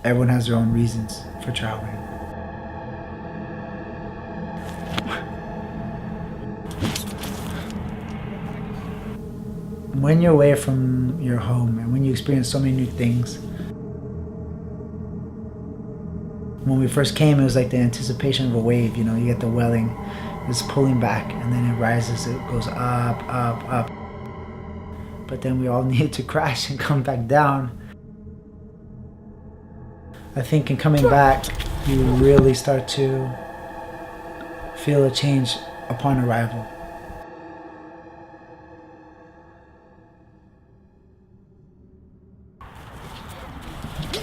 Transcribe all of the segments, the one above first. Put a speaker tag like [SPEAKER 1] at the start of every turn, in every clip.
[SPEAKER 1] everyone has their own reasons for traveling. When you're away from your home and when you experience so many new things, when we first came, it was like the anticipation of a wave, you know, you get the welling, it's pulling back, and then it rises, it goes up, up, up. But then we all needed to crash and come back down. I think in coming back, you really start to feel a change upon arrival.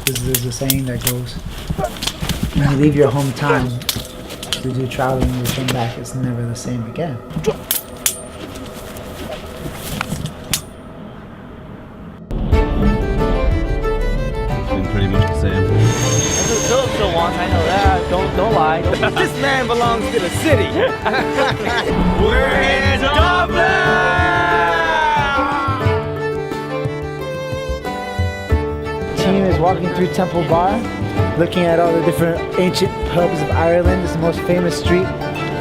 [SPEAKER 1] There's a saying that goes, when you leave your hometown to do traveling and return back, it's never the same again.
[SPEAKER 2] It's been pretty much the same.
[SPEAKER 3] So once, I know that. Don't lie.
[SPEAKER 4] This man belongs to the city. We're in Dublin!
[SPEAKER 1] The team is walking through Tettlebach, looking at all the different ancient pubs of Ireland. It's the most famous street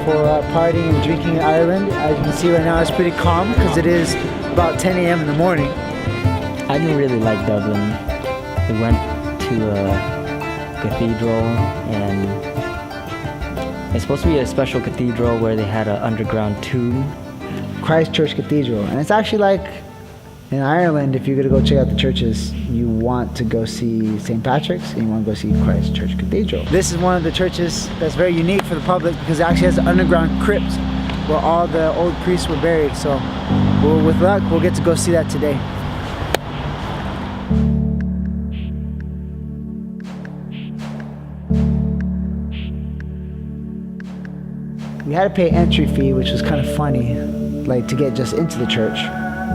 [SPEAKER 1] for partying and drinking in Ireland. As you can see right now, it's pretty calm because it is about 10 a.m. in the morning.
[SPEAKER 3] I didn't really like Dublin. We went to a cathedral, and it's supposed to be a special cathedral where they had an underground tomb.
[SPEAKER 1] Christchurch Cathedral, and it's actually like in Ireland, if you're gonna go check out the churches, you want to go see St. Patrick's and you want to go see Christchurch Cathedral. This is one of the churches that's very unique for the public because it actually has an underground crypt where all the old priests were buried. So with luck, we'll get to go see that today. We had to pay entry fee, which was kind of funny, like to get just into the church.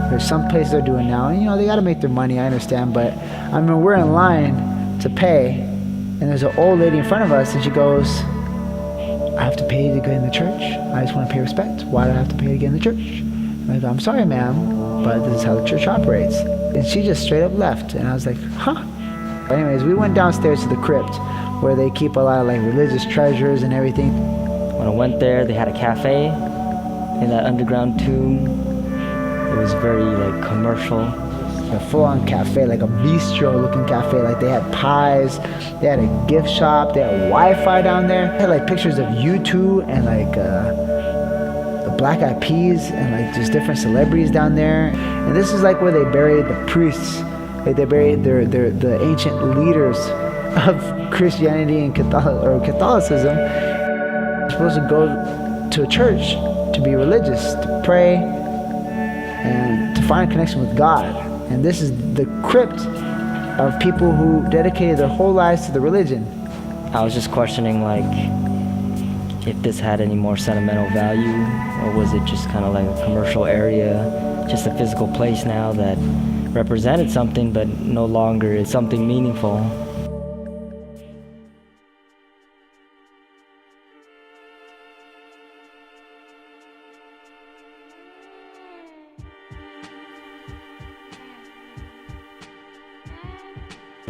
[SPEAKER 1] There's some places they're doing now, and you know, they gotta make their money, I understand, but I mean, we're in line to pay, and there's an old lady in front of us, and she goes, I have to pay to get in the church? I just want to pay respect. Why do I have to pay to get in the church? And I go, I'm sorry, ma'am, but this is how the church operates. And she just straight up left, and I was like, huh? But anyways, we went downstairs to the crypt, where they keep a lot of like religious treasures and everything.
[SPEAKER 3] When I went there, they had a cafe in that underground tomb. It was very like commercial. A
[SPEAKER 1] full-on cafe, like a bistro-looking cafe. Like they had pies, they had a gift shop, they had Wi-Fi down there. They had like pictures of U2 and like the Black Eyed Peas and like just different celebrities down there. And this is like where they buried the priests. Like they buried the ancient leaders of Christianity and Catholicism. You're supposed to go to a church to be religious, to pray, and to find a connection with God. And this is the crypt of people who dedicated their whole lives to the religion.
[SPEAKER 3] I was just questioning like if this had any more sentimental value, or was it just kind of like a commercial area, just a physical place now that represented something but no longer is something meaningful.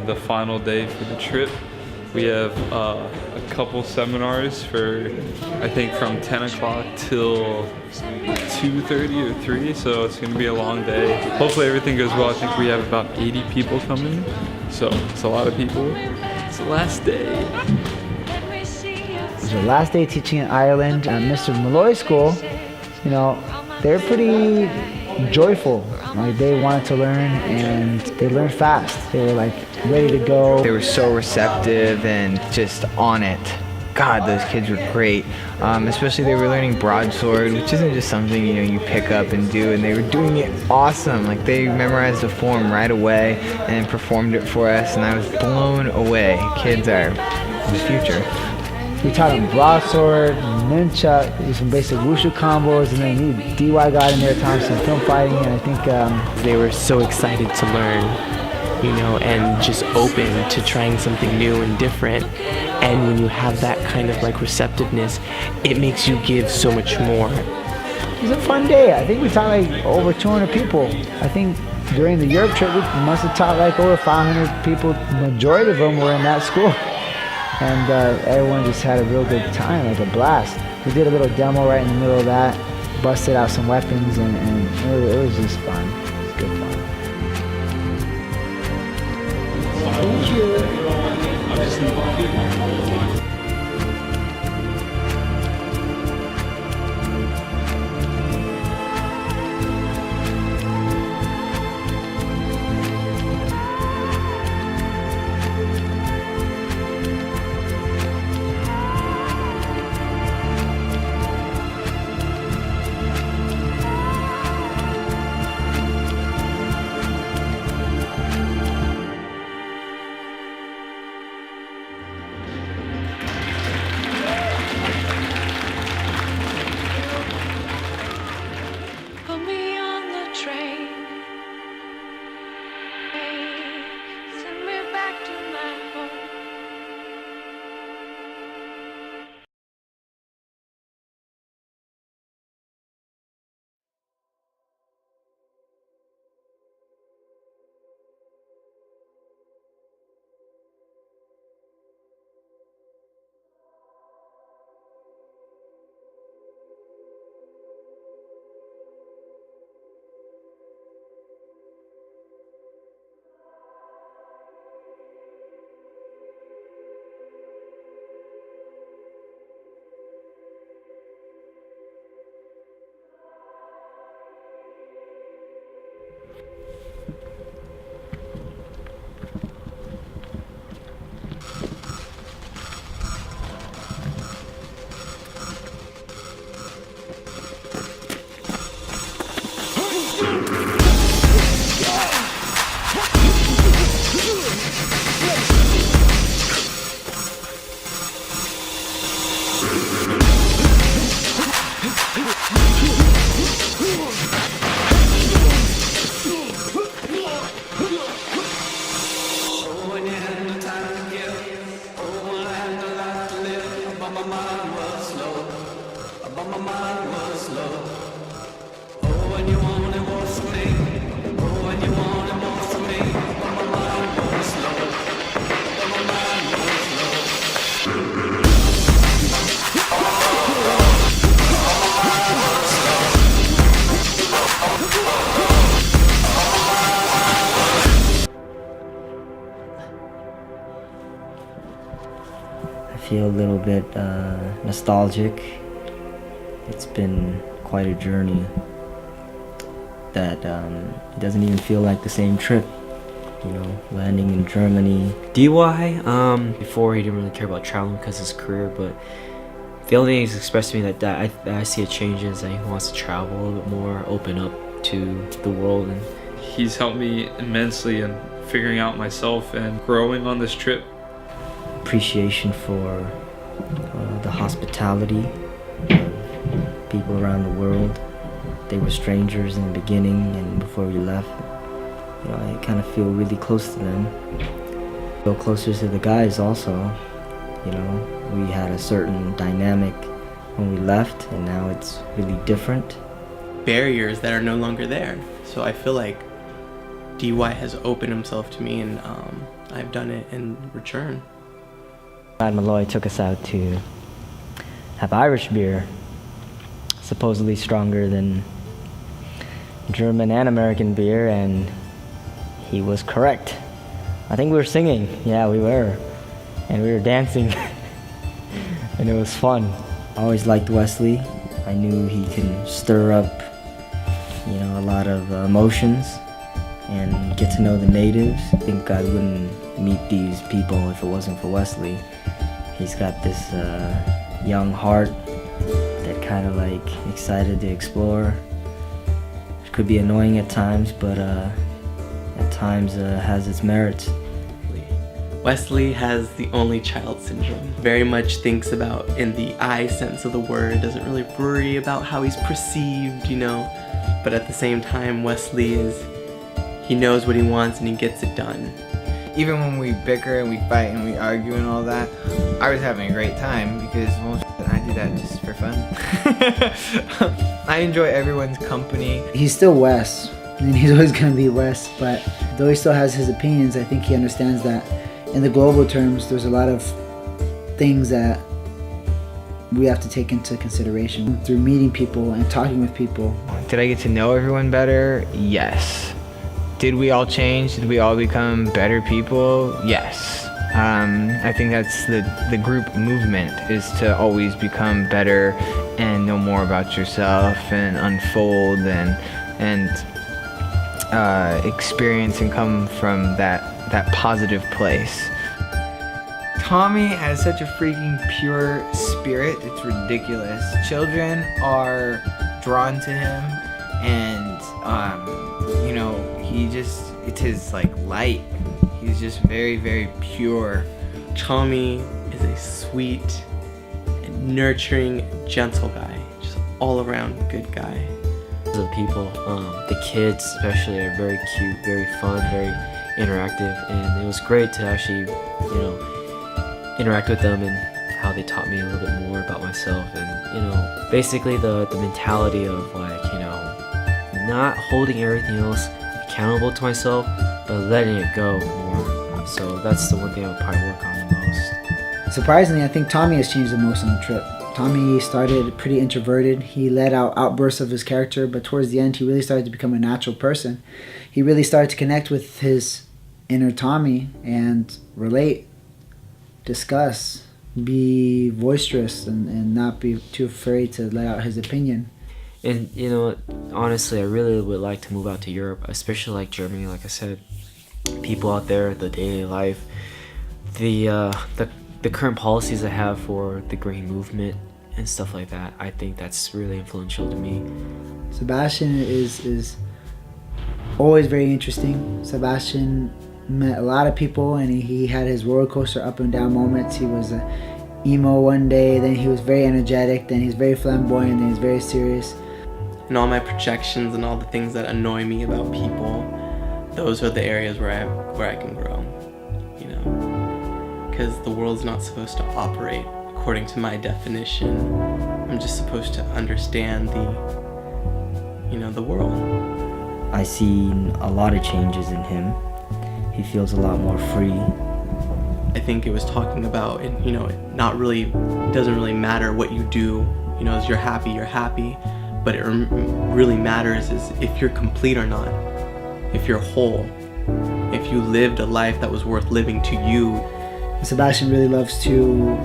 [SPEAKER 5] The final day for the trip, we have a couple seminars for, I think, from 10 o'clock till 2:30 or 3, so it's going to be a long day. Hopefully everything goes well. I think we have about 80 people coming, so it's a lot of people. It's the last day.
[SPEAKER 1] It's the last day teaching in Ireland. At Mr. Malloy's school, you know, they're pretty joyful. Like they wanted to learn and they learned fast. They were like ready to go.
[SPEAKER 6] They were so receptive and just on it. God, those kids were great. Especially they were learning broadsword, which isn't just something, you know, you pick up and do, and they were doing it awesome. Like they memorized the form right away and performed it for us, and I was blown away. Kids are the future.
[SPEAKER 1] We taught them broadsword, nunchuck, do some basic wushu combos, and then we DY got in there, taught some film fighting, and I think
[SPEAKER 7] they were so excited to learn, you know, and just open to trying something new and different. And when you have that kind of like receptiveness, it makes you give so much more.
[SPEAKER 1] It was a fun day. I think we taught like over 200 people. I think during the Europe trip, we must have taught like over 500 people. Majority of them were in that school. And everyone just had a real good time, like a blast. We did a little demo right in the middle of that, busted out some weapons, and it was just fun. It was good fun. Thank you.
[SPEAKER 8] Put me on the train. Send me back to my home.
[SPEAKER 3] I feel a little bit nostalgic. It's been quite a journey that it doesn't even feel like the same trip. You know, landing in Germany.
[SPEAKER 9] DY, before he didn't really care about traveling because of his career, but the only thing he's expressed to me that I see a change is that he wants to travel a little bit more, open up to the world. And
[SPEAKER 5] He's helped me immensely in figuring out myself and growing on this trip.
[SPEAKER 3] Appreciation for the hospitality of people around the world. They were strangers in the beginning, and before we left, you know, I kind of feel really close to them. Feel closer to the guys also. You know, we had a certain dynamic when we left, and now it's really different.
[SPEAKER 7] Barriers that are no longer there. So I feel like DY has opened himself to me, and I've done it in return.
[SPEAKER 3] Malloy took us out to have Irish beer, supposedly stronger than German and American beer, and he was correct. I think we were singing. Yeah, we were. And we were dancing. And it was fun. I always liked Wesley. I knew he can stir up, you know, a lot of emotions and get to know the natives. I think I wouldn't meet these people if it wasn't for Wesley. He's got this young heart that kind of like excited to explore. It could be annoying at times, but at times has its merits.
[SPEAKER 7] Wesley has the only child syndrome. Very much thinks about in the I sense of the word, doesn't really worry about how he's perceived, you know. But at the same time, Wesley he knows what he wants and he gets it done.
[SPEAKER 6] Even when we bicker and we fight and we argue and all that, I was having a great time because most I do that just for fun. I enjoy everyone's company.
[SPEAKER 1] He's still Wes, and he's always going to be Wes. But though he still has his opinions, I think he understands that in the global terms, there's a lot of things that we have to take into consideration through meeting people and talking with people.
[SPEAKER 6] Did I get to know everyone better? Yes. Did we all change? Did we all become better people? Yes. I think that's the group movement, is to always become better and know more about yourself and unfold and experience and come from that positive place. Tommy has such a freaking pure spirit, it's ridiculous. Children are drawn to him, and you know, it's his like light. He's just very, very pure.
[SPEAKER 7] Tommy is a sweet and nurturing, gentle guy. Just all around good guy.
[SPEAKER 9] The people, the kids especially, are very cute, very fun, very interactive, and it was great to actually, you know, interact with them and how they taught me a little bit more about myself, and you know, basically the mentality of like, you know, not holding everything else accountable to myself, but letting it go more. So that's the one thing I would probably work on the most.
[SPEAKER 1] Surprisingly, I think Tommy has changed the most on the trip. Tommy started pretty introverted. He let out outbursts of his character, but towards the end, he really started to become a natural person. He really started to connect with his inner Tommy and relate, discuss, be boisterous, and not be too afraid to let out his opinion.
[SPEAKER 9] And you know, honestly, I really would like to move out to Europe, especially like Germany. Like I said, people out there, the daily life, the current policies I have for the green movement and stuff like that. I think that's really influential to me.
[SPEAKER 1] Sebastian is always very interesting. Sebastian met a lot of people, and he had his roller coaster up and down moments. He was emo one day, then he was very energetic, then he's very flamboyant, then he's very serious.
[SPEAKER 7] And all my projections and all the things that annoy me about people, those are the areas where I can grow, you know, because the world's not supposed to operate according to my definition. I'm just supposed to understand the world.
[SPEAKER 3] I see a lot of changes in him. He feels a lot more free.
[SPEAKER 7] I think it was talking about, and you know, it doesn't really matter what you do, you know, as you're happy, but it really matters is if you're complete or not, if you're whole, if you lived a life that was worth living to you.
[SPEAKER 1] Sebastian really loves to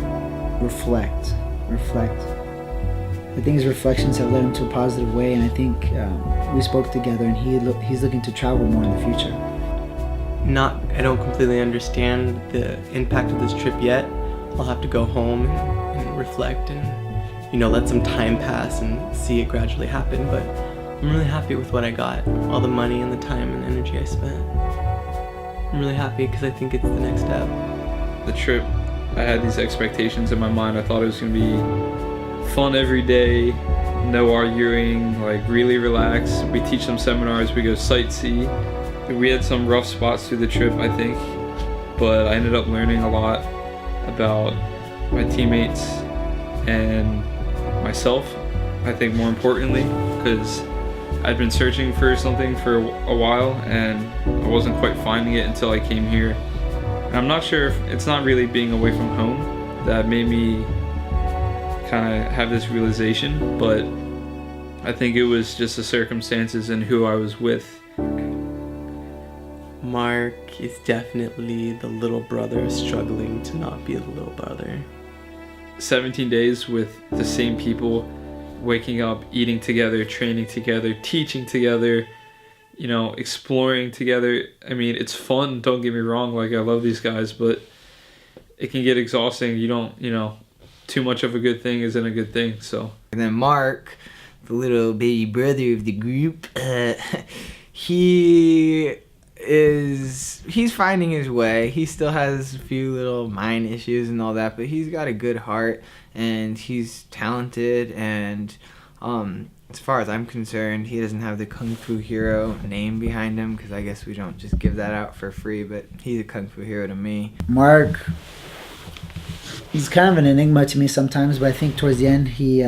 [SPEAKER 1] reflect. I think his reflections have led him to a positive way, and I think we spoke together, and he's looking to travel more in the future.
[SPEAKER 7] I don't completely understand the impact of this trip yet. I'll have to go home and reflect and, you know, let some time pass and see it gradually happen, but I'm really happy with what I got, all the money and the time and energy I spent. I'm really happy because I think it's the next step.
[SPEAKER 5] The trip, I had these expectations in my mind. I thought it was going to be fun every day, no arguing, like really relaxed. We teach them seminars, we go sightsee. We had some rough spots through the trip, I think, but I ended up learning a lot about my teammates and myself, I think more importantly, because I'd been searching for something for a while and I wasn't quite finding it until I came here. And I'm not sure if it's not really being away from home that made me kind of have this realization, but I think it was just the circumstances and who I was with.
[SPEAKER 7] Mark is definitely the little brother struggling to not be the little brother.
[SPEAKER 5] 17 days with the same people, waking up, eating together, training together, teaching together, you know, exploring together. I mean, it's fun, don't get me wrong, like I love these guys, but it can get exhausting. You don't, you know, too much of a good thing isn't a good thing, so.
[SPEAKER 6] And then Mark, the little baby brother of the group, he's finding his way. He still has a few little mind issues and all that, but he's got a good heart and he's talented, and as far as I'm concerned, he doesn't have the Kung Fu Hero name behind him, because I guess we don't just give that out for free, but he's a Kung Fu Hero to me.
[SPEAKER 1] Mark, he's kind of an enigma to me sometimes, but I think towards the end he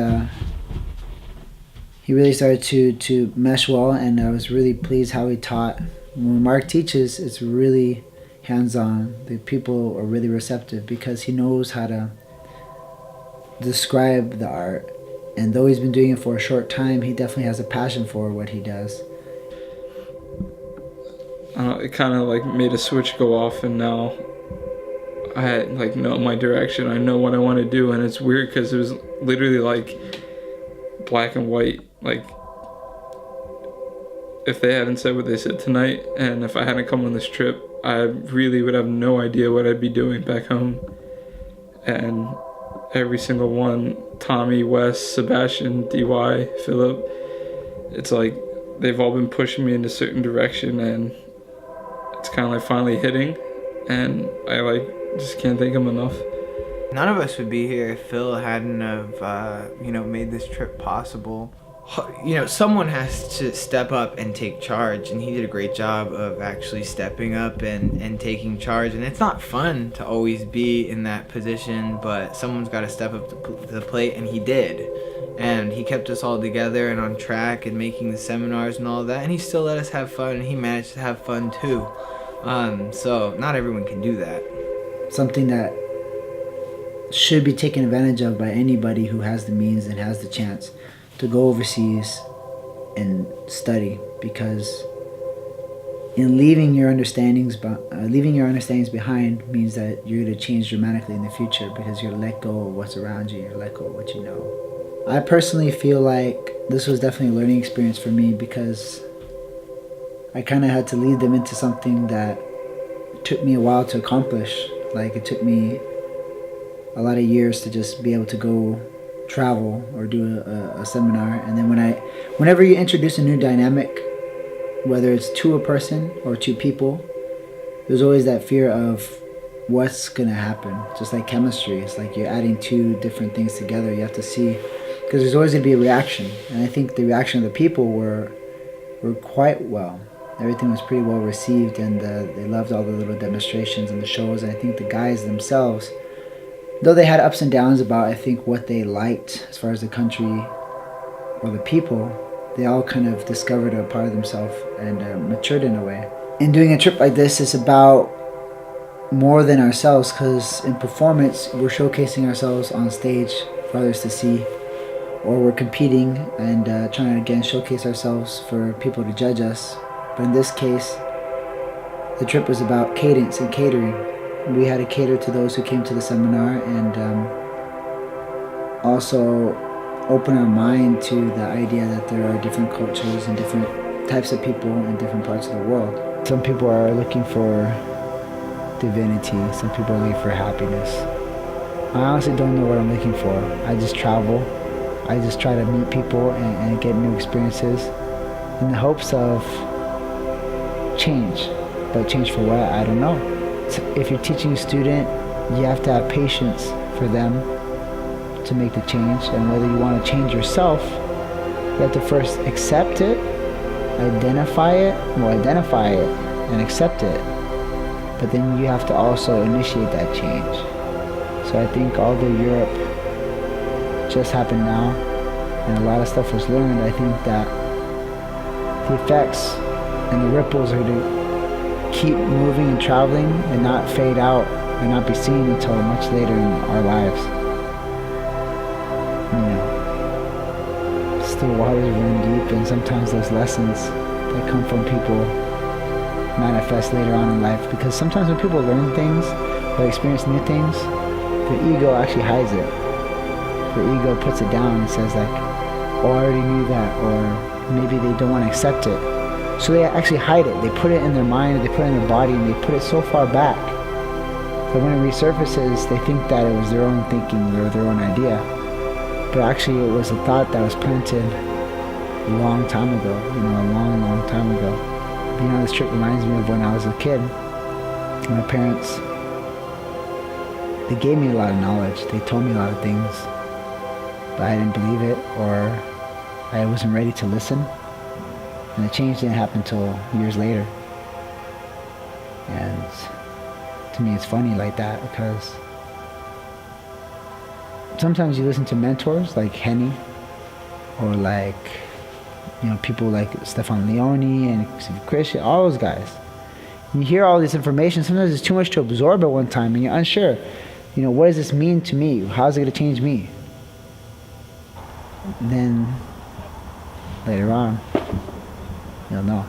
[SPEAKER 1] he really started to mesh well, and I was really pleased how he taught. When Mark teaches, it's really hands-on. The people are really receptive because he knows how to describe the art. And though he's been doing it for a short time, he definitely has a passion for what he does.
[SPEAKER 5] It kind of like made a switch go off, and now I like know my direction. I know what I want to do, and it's weird because it was literally like black and white. Like if they hadn't said what they said tonight, and if I hadn't come on this trip, I really would have no idea what I'd be doing back home. And every single one, Tommy, Wes, Sebastian, DY, Philip, it's like they've all been pushing me in a certain direction, and it's kind of like finally hitting, and I like just can't thank them enough.
[SPEAKER 6] None of us would be here if Phil hadn't have, made this trip possible. Someone has to step up and take charge, and he did a great job of actually stepping up and taking charge. And it's not fun to always be in that position, but someone's got to step up to the plate, and he did. And he kept us all together and on track and making the seminars and all that, and he still let us have fun, and he managed to have fun too. So not everyone can do that.
[SPEAKER 1] Something that should be taken advantage of by anybody who has the means and has the chance to go overseas and study, because in leaving your understandings behind means that you're going to change dramatically in the future, because you're going to let go of what's around you, you're going to let go of what you know. I personally feel like this was definitely a learning experience for me, because I kind of had to lead them into something that took me a while to accomplish. Like it took me a lot of years to just be able to go travel or do a seminar. And then whenever you introduce a new dynamic, whether it's to a person or two people, there's always that fear of what's gonna happen. Just like chemistry, it's like you're adding two different things together. You have to see, because there's always gonna be a reaction. And I think the reaction of the people were quite well. Everything was pretty well received, and they loved all the little demonstrations and the shows. And I think the guys themselves, though they had ups and downs about, I think, what they liked as far as the country or the people, they all kind of discovered a part of themselves and matured in a way. In doing a trip like this, it's about more than ourselves, because in performance, we're showcasing ourselves on stage for others to see, or we're competing and trying to, again, showcase ourselves for people to judge us. But in this case, the trip was about cadence and catering. We had to cater to those who came to the seminar, and also open our mind to the idea that there are different cultures and different types of people in different parts of the world. Some people are looking for divinity, some people are looking for happiness. I honestly don't know what I'm looking for. I just travel. I just try to meet people and get new experiences in the hopes of change. But change for what? I don't know. If you're teaching a student, you have to have patience for them to make the change. And whether you want to change yourself, you have to first accept it, identify it and accept it. But then you have to also initiate that change. So I think although Europe just happened now and a lot of stuff was learned, I think that the effects and the ripples are to keep moving and traveling and not fade out and not be seen until much later in our lives. Still waters run deep, and sometimes those lessons that come from people manifest later on in life, because sometimes when people learn things or experience new things, their ego actually hides it. Their ego puts it down and says like, oh, I already knew that, or maybe they don't want to accept it. So they actually hide it. They put it in their mind, they put it in their body, and they put it so far back that when it resurfaces, they think that it was their own thinking or their own idea. But actually it was a thought that was planted a long time ago, a long, long time ago. Being on this trip reminds me of when I was a kid. My parents, they gave me a lot of knowledge. They told me a lot of things, but I didn't believe it, or I wasn't ready to listen. And the change didn't happen until years later. And to me it's funny like that, because sometimes you listen to mentors like Henny or like You know, people like Stefan Leone and Steve Christian, all those guys. You hear all this information, sometimes it's too much to absorb at one time, and you're unsure. You know, what does this mean to me? How's it going to change me? And then, later on, you'll know.